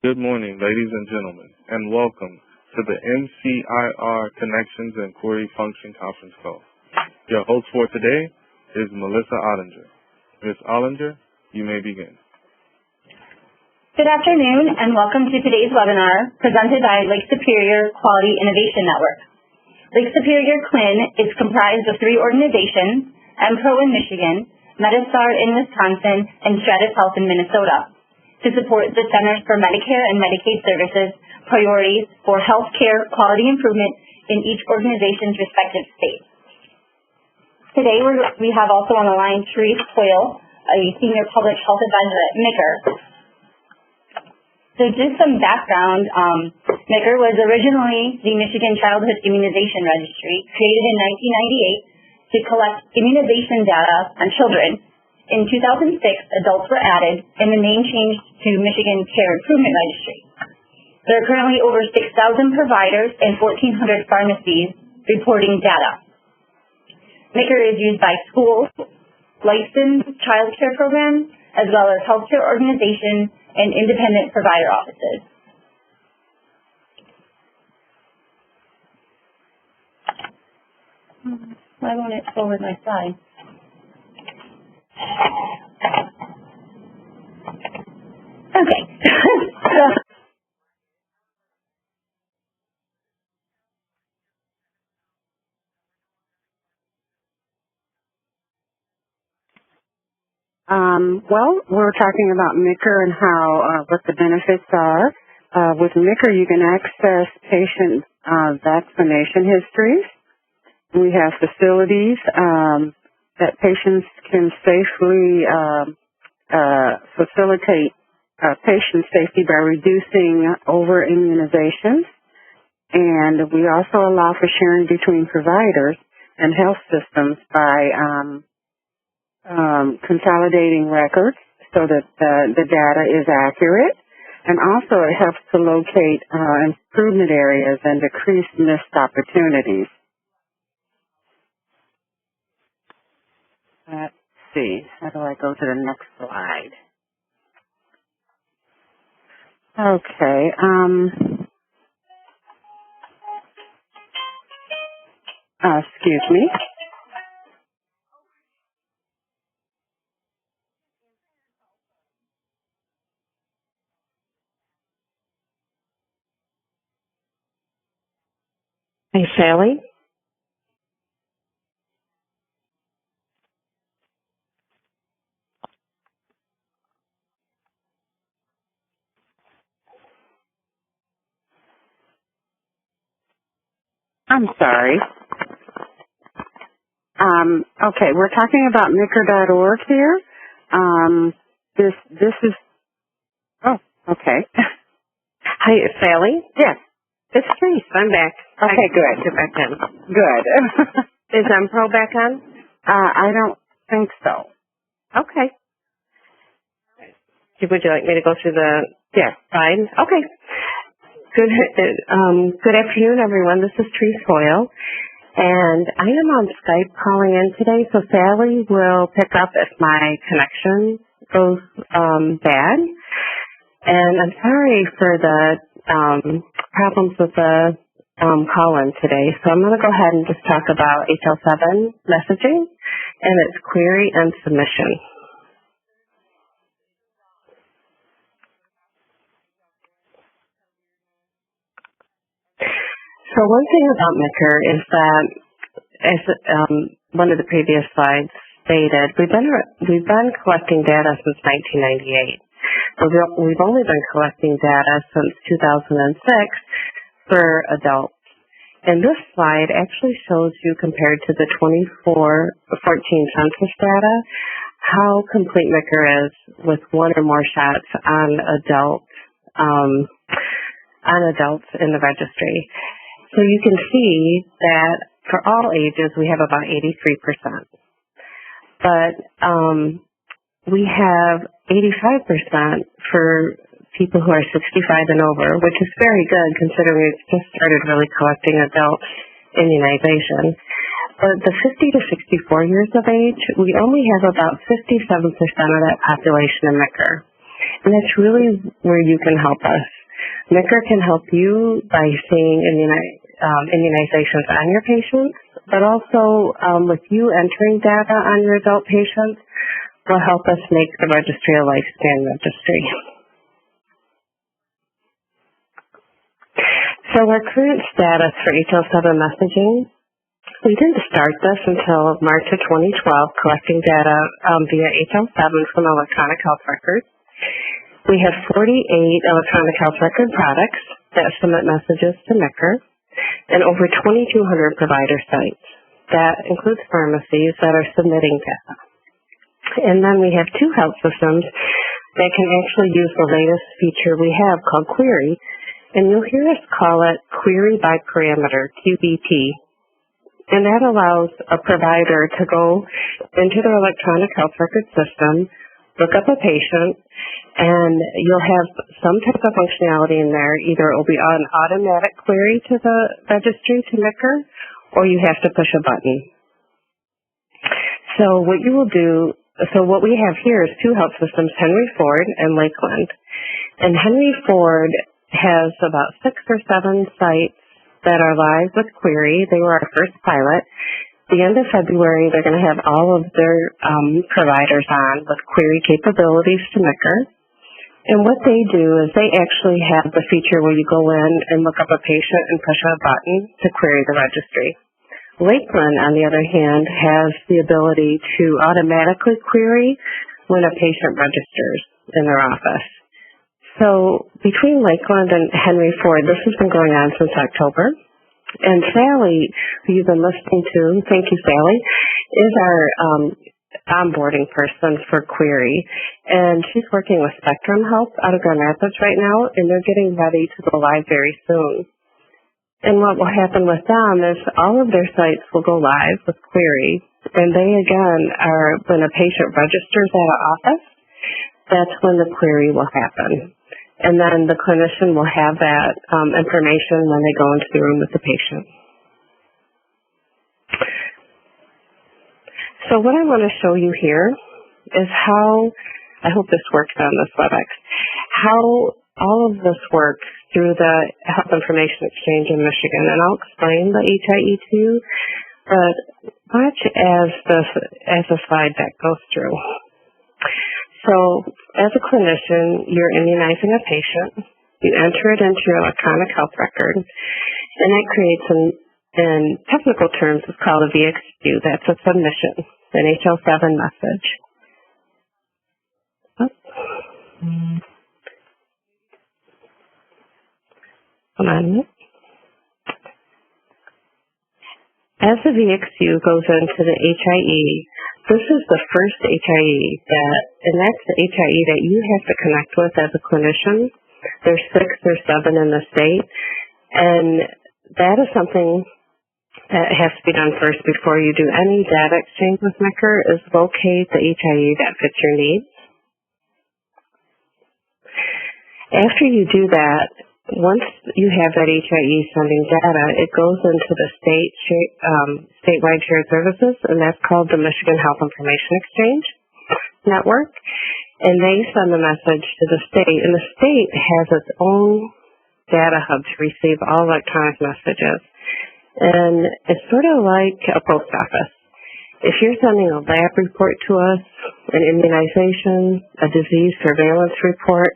Good morning, ladies and gentlemen, and welcome to the MCIR Connections and Query Function Conference Call. Your host for today is Melissa Ottinger. Ms. Ottinger, you may begin. Good afternoon, and welcome to today's webinar presented by Lake Superior Quality Innovation Network. Lake Superior CLIN is comprised of three organizations: MPRO in Michigan, Medistar in Wisconsin, and Stratus Health in Minnesota, to support the Centers for Medicare and Medicaid Services priorities for healthcare quality improvement in each organization's respective state. Today we have also on the line Therese, Hoyle, a Senior Public Health Advisor at MCIR. So just some background, MCIR was originally the Michigan Childhood Immunization Registry, created in 1998 to collect immunization data on children. In 2006, adults were added, and the name changed to Michigan Care Improvement Registry. There are currently over 6,000 providers and 1,400 pharmacies reporting data. MCIR is used by schools, licensed child care programs, as well as healthcare organizations and independent provider offices. Why won't it forward my slide? Okay. Well, we're talking about MCIR and how what the benefits are. With MCIR, you can access patient vaccination histories. We have facilities that patients can safely facilitate patient safety by reducing over-immunizations. And we also allow for sharing between providers and health systems by consolidating records so that the data is accurate. And also it helps to locate improvement areas and decrease missed opportunities. Let's see, how do I go to the next slide? Okay, excuse me. Hey, Sally? I'm sorry. Okay, we're talking about MCIR.org here. This is, oh, okay. Hi, Sally? Yes. It's Therese. I'm back. Okay, good. Get back in. Good. Is MPRO back on? I don't think so. Okay. Would you like me to go through the slide? Okay. Good afternoon, everyone. This is Therese Hoyle, and I am on Skype calling in today, so Sally will pick up if my connection goes bad. And I'm sorry for the problems with the call-in today, so I'm going to go ahead and just talk about HL7 messaging and its query and submission. So one thing about MCIR is that, as one of the previous slides stated, we've been collecting data since 1998. We've only been collecting data since 2006 for adults. And this slide actually shows you, compared to the 2014 census data, how complete MCIR is with one or more shots on adults in the registry. So you can see that for all ages, we have about 83%. But we have 85% for people who are 65 and over, which is very good considering we've just started really collecting adult immunization. But the 50 to 64 years of age, we only have about 57% of that population in MCIR. And that's really where you can help us. MCIR can help you by seeing immunizations on your patients, but also with you entering data on your adult patients will help us make the registry a lifespan registry. So our current status for HL7 messaging, we didn't start this until March of 2012, collecting data via HL7 from electronic health records. We have 48 electronic health record products that submit messages to MCIR and over 2,200 provider sites. That includes pharmacies that are submitting data. And then we have 2 health systems that can actually use the latest feature we have called Query, and you'll hear us call it Query by Parameter, QBP. And that allows a provider to go into their electronic health record system, look up a patient, and you'll have some type of functionality in there. Either it will be an automatic query to the registry to MCIR, or you have to push a button. So what you will do, so what we have here is 2 health systems, Henry Ford and Lakeland. And Henry Ford has about 6 or 7 sites that are live with Query. They were our first pilot. The end of February, they're going to have all of their providers on with Query capabilities to MCIR. And what they do is they actually have the feature where you go in and look up a patient and push a button to query the registry. Lakeland, on the other hand, has the ability to automatically query when a patient registers in their office. So between Lakeland and Henry Ford, this has been going on since October. And Sally, who you've been listening to, thank you, Sally, is our onboarding person for Query. And she's working with Spectrum Health out of Grand Rapids right now, and they're getting ready to go live very soon. And what will happen with them is all of their sites will go live with Query. And they, again, are when a patient registers at an office, that's when the query will happen. And then the clinician will have that information when they go into the room with the patient. So what I want to show you here is how, I hope this works on this WebEx, how all of this works through the Health Information Exchange in Michigan. And I'll explain the HIE to you, but watch as the slide deck goes through. So as a clinician, you're immunizing a patient. You enter it into your electronic health record, and that creates, in technical terms, it's called a VXQ. That's a submission, an HL7 message. Hold on a minute. As the VXQ goes into the HIE, this is the first HIE and that's the HIE that you have to connect with as a clinician. There's 6 or 7 in the state, and that is something that has to be done first before you do any data exchange with MCIR, is locate the HIE that fits your needs. After you do that, once you have that HIE sending data, it goes into the statewide shared services, and that's called the Michigan Health Information Exchange Network. And they send the message to the state, and the state has its own data hub to receive all electronic messages. And it's sort of like a post office. If you're sending a lab report to us, an immunization, a disease surveillance report,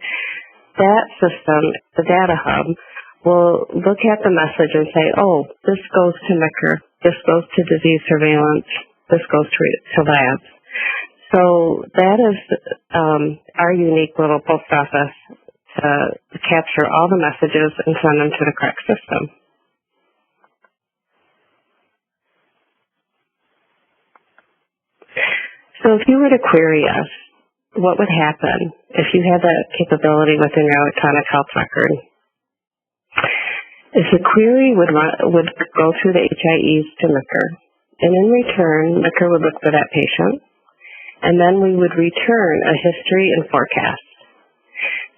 that system, the data hub, will look at the message and say, oh, this goes to MCIR, this goes to disease surveillance, this goes to labs. So that is our unique little post office to capture all the messages and send them to the correct system. So if you were to query us, what would happen if you had that capability within your electronic health record? Is the query would go through the HIEs to MCIR, and in return, MCIR would look for that patient, and then we would return a history and forecast.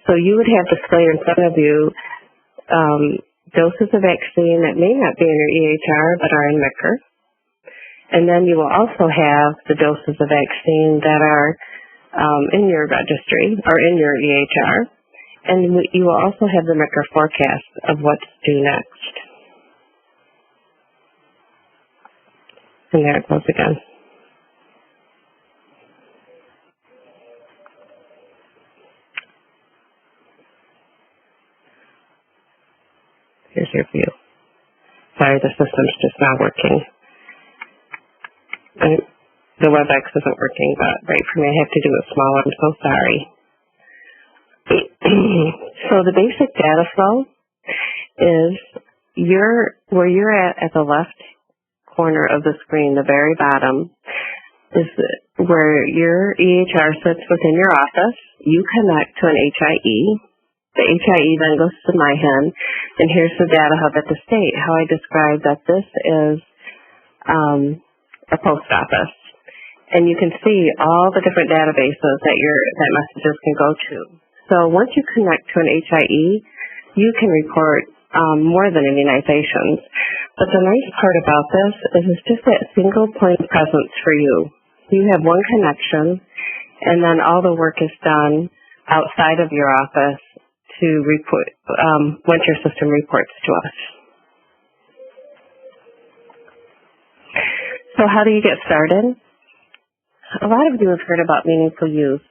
So you would have displayed in front of you doses of vaccine that may not be in your EHR but are in MCIR, and then you will also have the doses of vaccine that are in your registry or in your EHR, And you will also have the MCIR forecast of what's due next. And there it goes again. Here's your view. Sorry, the system's just not working. The WebEx isn't working, but right for me, I have to do it smaller. I'm so sorry. So the basic data flow is where you're at the left corner of the screen, the very bottom, is where your EHR sits within your office. You connect to an HIE. The HIE then goes to MyHIN, and here's the data hub at the state. How I described that this is a post office. And you can see all the different databases that messages can go to. So once you connect to an HIE, you can report more than immunizations. But the nice part about this is it's just that single point of presence for you. You have one connection, and then all the work is done outside of your office to report once your system reports to us. So how do you get started? A lot of you have heard about meaningful use,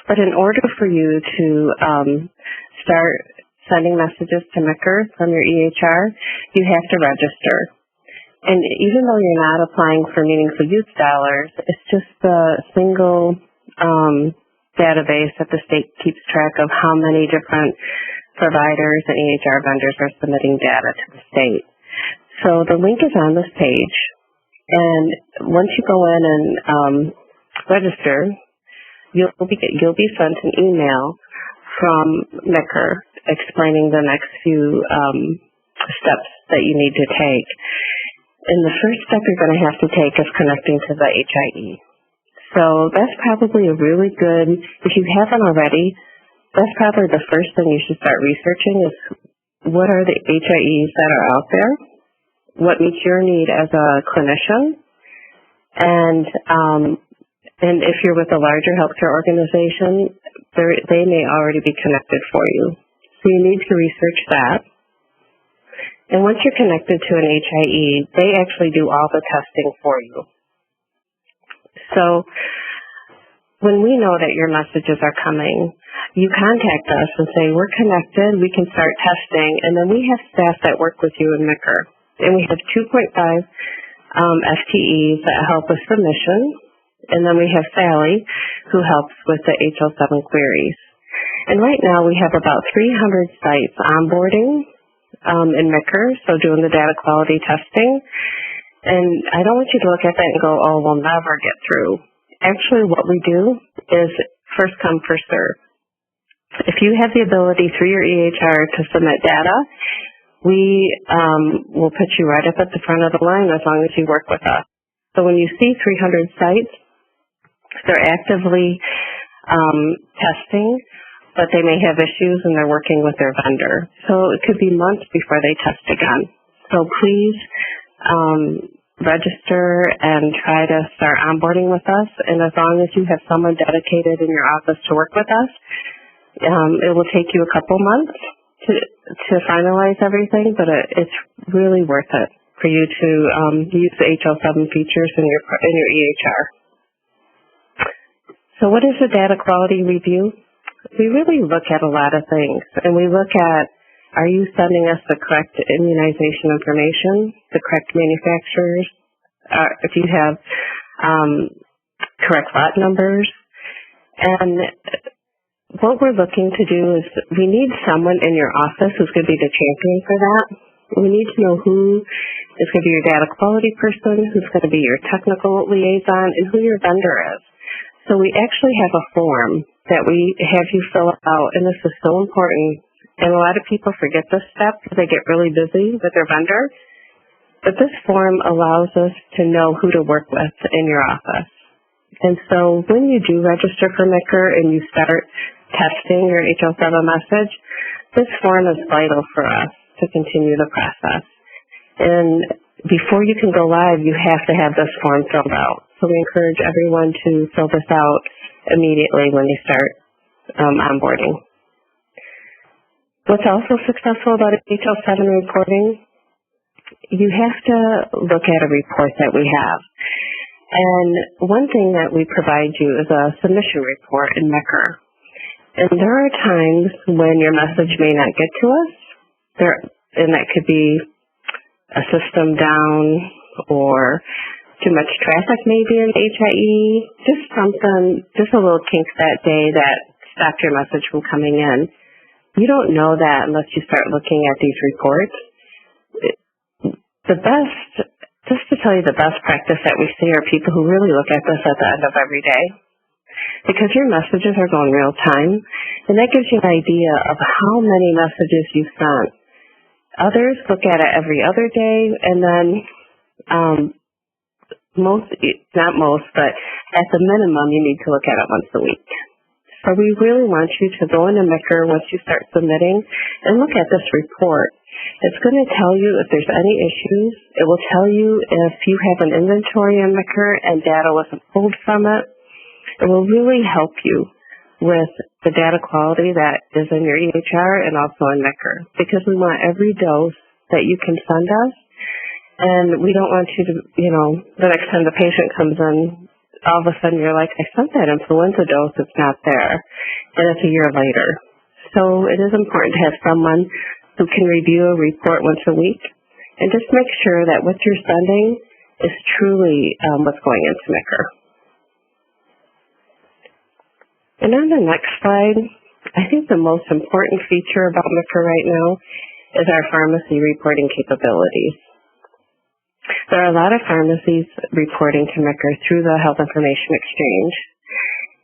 but in order for you to start sending messages to MCIR from your EHR, you have to register. And even though you're not applying for meaningful use dollars, it's just a single database that the state keeps track of how many different providers and EHR vendors are submitting data to the state. So the link is on this page, and once you go in and register, you'll be sent an email from MCIR explaining the next few steps that you need to take. And the first step you're going to have to take is connecting to the HIE. So that's probably a really good, if you haven't already, that's probably the first thing you should start researching is what are the HIEs that are out there, what meets your need as a clinician, and if you're with a larger healthcare organization, they may already be connected for you. So you need to research that. And once you're connected to an HIE, they actually do all the testing for you. So when we know that your messages are coming, you contact us and say, we're connected, we can start testing, and then we have staff that work with you in MCIR. And we have 2.5 FTEs that help with submission, and then we have Sally, who helps with the HL7 queries. And right now we have about 300 sites onboarding in MCIR, so doing the data quality testing. And I don't want you to look at that and go, oh, we'll never get through. Actually, what we do is first come, first serve. If you have the ability through your EHR to submit data, we will put you right up at the front of the line as long as you work with us. So when you see 300 sites, they're actively testing, but they may have issues and they're working with their vendor. So it could be months before they test again. So please register and try to start onboarding with us. And as long as you have someone dedicated in your office to work with us, it will take you a couple months to finalize everything, but it's really worth it for you to use the HL7 features in your EHR. So what is a data quality review? We really look at a lot of things, and we look at, are you sending us the correct immunization information, the correct manufacturers, if you have correct lot numbers? And what we're looking to do is we need someone in your office who's going to be the champion for that. We need to know who is going to be your data quality person, who's going to be your technical liaison, and who your vendor is. So we actually have a form that we have you fill out, and this is so important. And a lot of people forget this step because they get really busy with their vendor. But this form allows us to know who to work with in your office. And so when you do register for MCIR and you start testing your HL7 message, this form is vital for us to continue the process. And before you can go live, you have to have this form filled out. So we encourage everyone to fill this out immediately when you start onboarding. What's also successful about HL7 reporting, you have to look at a report that we have. And one thing that we provide you is a submission report in MCIR. And there are times when your message may not get to us, and that could be a system down or too much traffic maybe in HIE, just something, just a little kink that day that stopped your message from coming in. You don't know that unless you start looking at these reports. Just to tell you the best practice that we see are people who really look at this at the end of every day. Because your messages are going real time, and that gives you an idea of how many messages you've sent. Others look at it every other day, and then not most, but at the minimum, you need to look at it once a week. So we really want you to go into MCIR once you start submitting and look at this report. It's going to tell you if there's any issues. It will tell you if you have an inventory in MCIR and data wasn't pulled from it. It will really help you with the data quality that is in your EHR and also in MCIR, because we want every dose that you can send us, and we don't want you to, the next time the patient comes in, all of a sudden you're like, I sent that influenza dose, it's not there, and it's a year later. So it is important to have someone who can review a report once a week and just make sure that what you're sending is truly what's going into MCIR. And on the next slide, I think the most important feature about MCIR right now is our pharmacy reporting capabilities. There are a lot of pharmacies reporting to MCIR through the Health Information Exchange.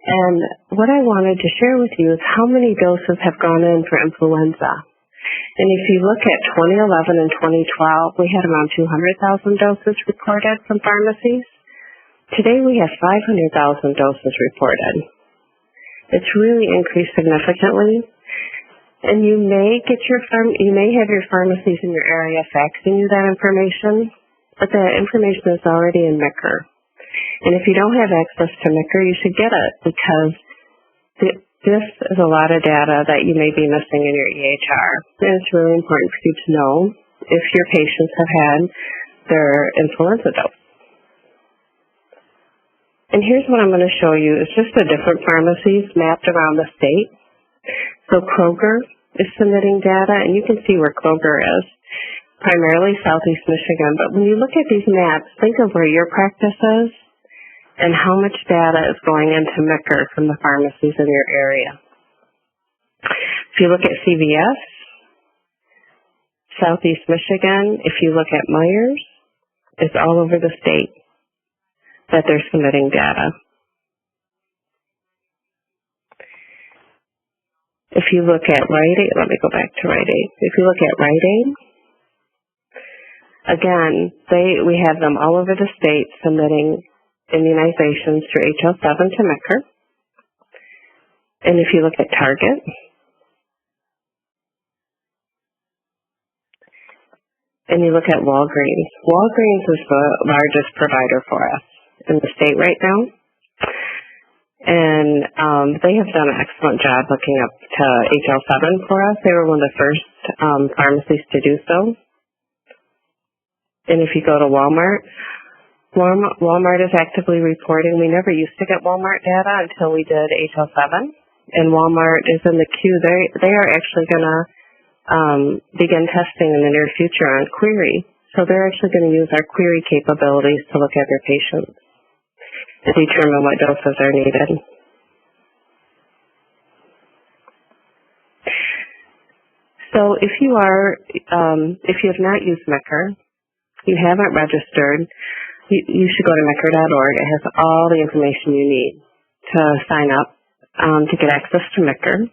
And what I wanted to share with you is how many doses have gone in for influenza. And if you look at 2011 and 2012, we had around 200,000 doses reported from pharmacies. Today we have 500,000 doses reported. It's really increased significantly. And you may have your pharmacies in your area faxing you that information, but that information is already in MCIR. And if you don't have access to MCIR, you should get it, because this is a lot of data that you may be missing in your EHR. And it's really important for you to know if your patients have had their influenza dose. And here's what I'm going to show you. It's just the different pharmacies mapped around the state. So Kroger is submitting data, and you can see where Kroger is, primarily Southeast Michigan. But when you look at these maps, think of where your practice is and how much data is going into MCIR from the pharmacies in your area. If you look at CVS, Southeast Michigan, if you look at Myers, it's all over the state that they're submitting data. If you look at Rite Aid, let me go back to Rite Aid. If you look at Rite Aid, again, we have them all over the state submitting immunizations through HL7 to MCIR. And if you look at Target, and you look at Walgreens, Walgreens is the largest provider for us in the state right now. And they have done an excellent job looking up to HL7 for us. They were one of the first pharmacies to do so. And if you go to Walmart is actively reporting. We never used to get Walmart data until we did HL7. And Walmart is in the queue. They are actually going to begin testing in the near future on Query. So they're actually going to use our Query capabilities to look at their patients to determine what doses are needed. So if you have not used MCIR, you haven't registered, you should go to MCIR.org. It has all the information you need to sign up to get access to MCIR.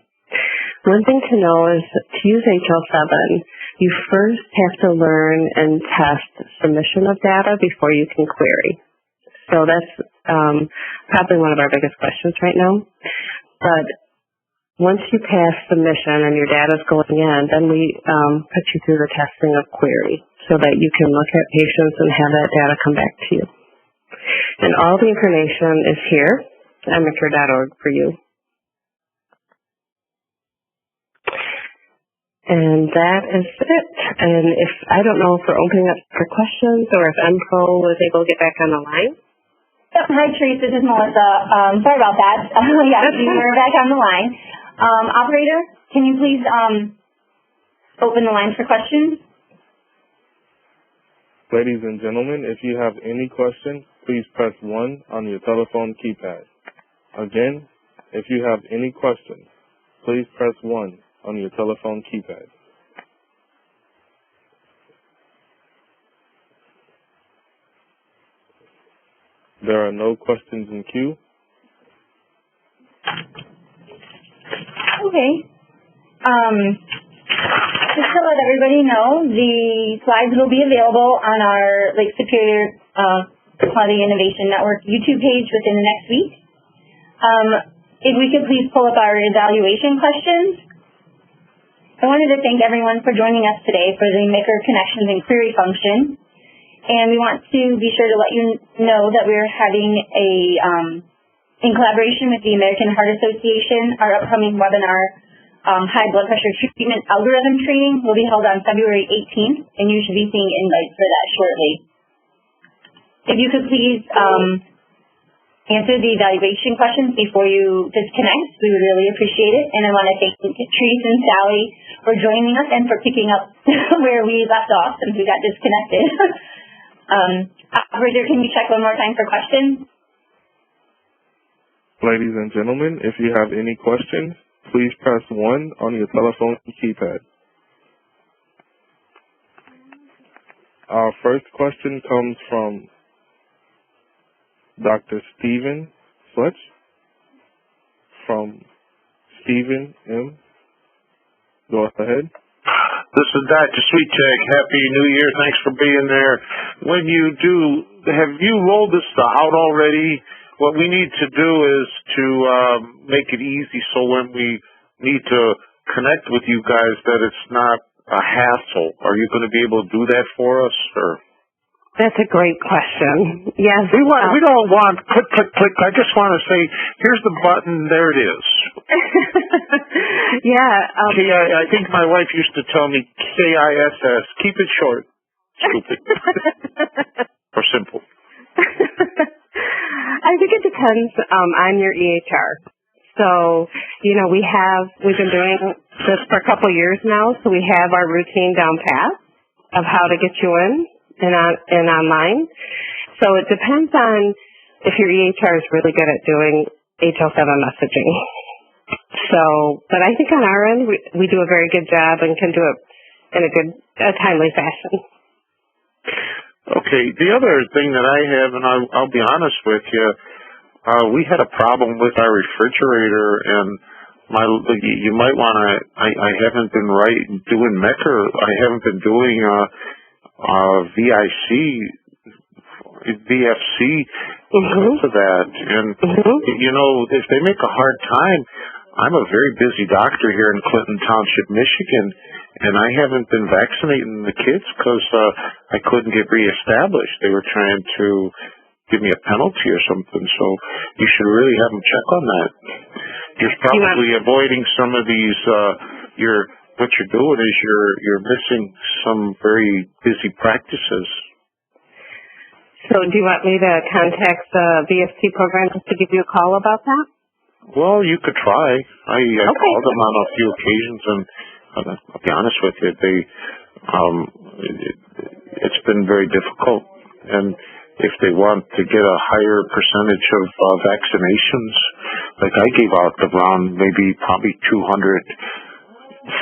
One thing to know is to use HL7, you first have to learn and test submission of data before you can query. So that's probably one of our biggest questions right now. But once you pass submission and your data is going in, then we put you through the testing of Query so that you can look at patients and have that data come back to you. And all the information is here at MCIR.org for you. And that is it. And if I don't know if we're opening up for questions or if MPro was able to get back on the line. Yep. Hi, Therese. This is Melissa. Sorry about that. Yes, we were back on the line. Operator, can you please open the line for questions? Ladies and gentlemen, if you have any questions, please press 1 on your telephone keypad. Again, if you have any questions, please press 1 on your telephone keypad. There are no questions in queue. Okay. Just to let everybody know, the slides will be available on our Lake Superior Quality Innovation Network YouTube page within the next week. If we could please pull up our evaluation questions. I wanted to thank everyone for joining us today for the Maker Connections and Query function. And we want to be sure to let you know that we're having in collaboration with the American Heart Association, our upcoming webinar, High Blood Pressure Treatment Algorithm Training, will be held on February 18th, and you should be seeing invites for that shortly. If you could please answer the evaluation questions before you disconnect, we would really appreciate it. And I want to thank Therese and Sally for joining us and for picking up where we left off since we got disconnected. Operator, can you check one more time for questions? Ladies and gentlemen, if you have any questions, please press 1 on your telephone keypad. Our first question comes from Dr. Stephen Fletch from Stephen M. Go ahead. This is Dr. Sweettag. Happy New Year. Thanks for being there. When you do, have you rolled this out already? What we need to do is to make it easy so when we need to connect with you guys that it's not a hassle. Are you going to be able to do that for us? Or? That's a great question. Yes. We don't want click, click, click. I just want to say, here's the button, there it is. Yeah. I think my wife used to tell me KISS. Keep it short. Stupid. Or simple. I think it depends on your EHR. So, we've been doing this for a couple of years now, so we have our routine down pat of how to get you in and online. So it depends on if your EHR is really good at doing HL7 messaging. So, but I think on our end, we do a very good job and can do it in a timely fashion. Okay. The other thing that I have, and I'll be honest with you, we had a problem with our refrigerator, and you might want to. I haven't been doing MECR. I haven't been doing VFC because of that. And if they make a hard time, I'm a very busy doctor here in Clinton Township, Michigan, and I haven't been vaccinating the kids because I couldn't get reestablished. They were trying to give me a penalty or something, so you should really have them check on that. You're probably avoiding some of these, what you're doing is you're missing some very busy practices. So do you want me to contact the VFC program just to give you a call about that? Well, you could try. I called them on a few occasions, and I'll be honest with you, it's been very difficult. And if they want to get a higher percentage of vaccinations, like I gave out around probably 200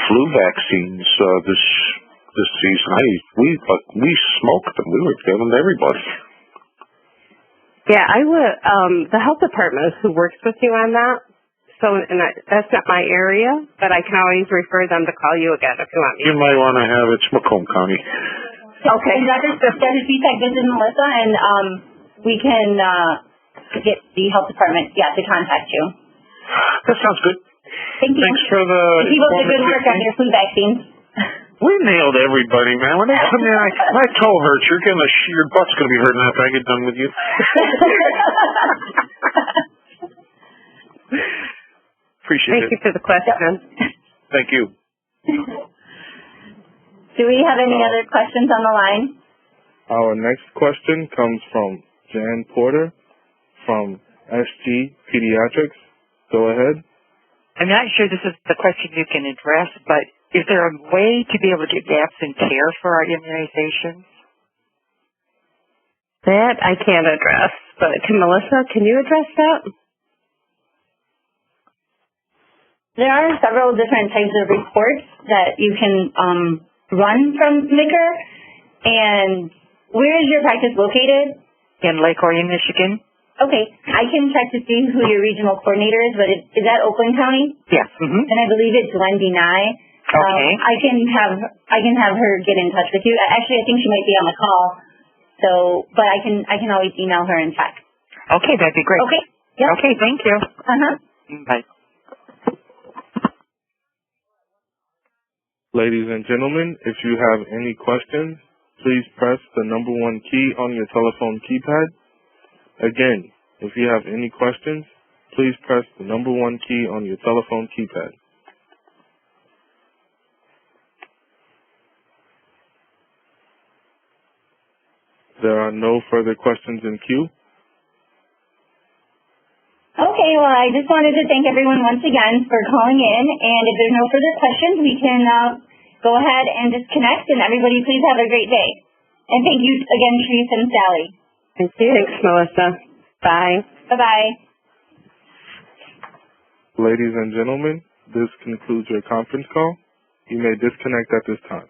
flu vaccines this season. We smoked them. We were giving them to everybody. Yeah, I would. The health department is who works with you on that. So, that's not my area, but I can always refer them to call you again if you want me. You might want to have it's Macomb County. Okay. Dr. Sweettag, this is Melissa, and we can get the health department, to contact you. That sounds good. Thank you. Thanks for the... Keep up the good work on your flu vaccines. We nailed everybody, man. When they come in, my toe hurts. Your butt's gonna be hurting after I get done with you. Appreciate it. Thank you for the question. Thank you. Do we have any other questions on the line? Our next question comes from Jan Porter from SG Pediatrics. Go ahead. I'm not sure this is the question you can address, but is there a way to be able to get gaps in care for our immunizations? That I can't address, but Melissa, can you address that? There are several different types of reports that you can run from MCIR. And where is your practice located? In Lake Orion, Michigan? Okay, I can check to see who your regional coordinator is, but is that Oakland County? Yes. Mm-hmm. And I believe it's Wendy Nye. Okay. I can have her get in touch with you. Actually, I think she might be on the call. So, but I can always email her and check. Okay, that'd be great. Okay. Yep. Okay, thank you. Bye. Ladies and gentlemen, if you have any questions, please press the number 1 key on your telephone keypad. Again, if you have any questions, please press the number 1 key on your telephone keypad. There are no further questions in queue. Okay, well, I just wanted to thank everyone once again for calling in. And if there's no further questions, we can go ahead and disconnect. And everybody, please have a great day. And thank you again, Therese and Sally. Thank you. Thanks, Melissa. Bye. Bye-bye. Ladies and gentlemen, this concludes your conference call. You may disconnect at this time.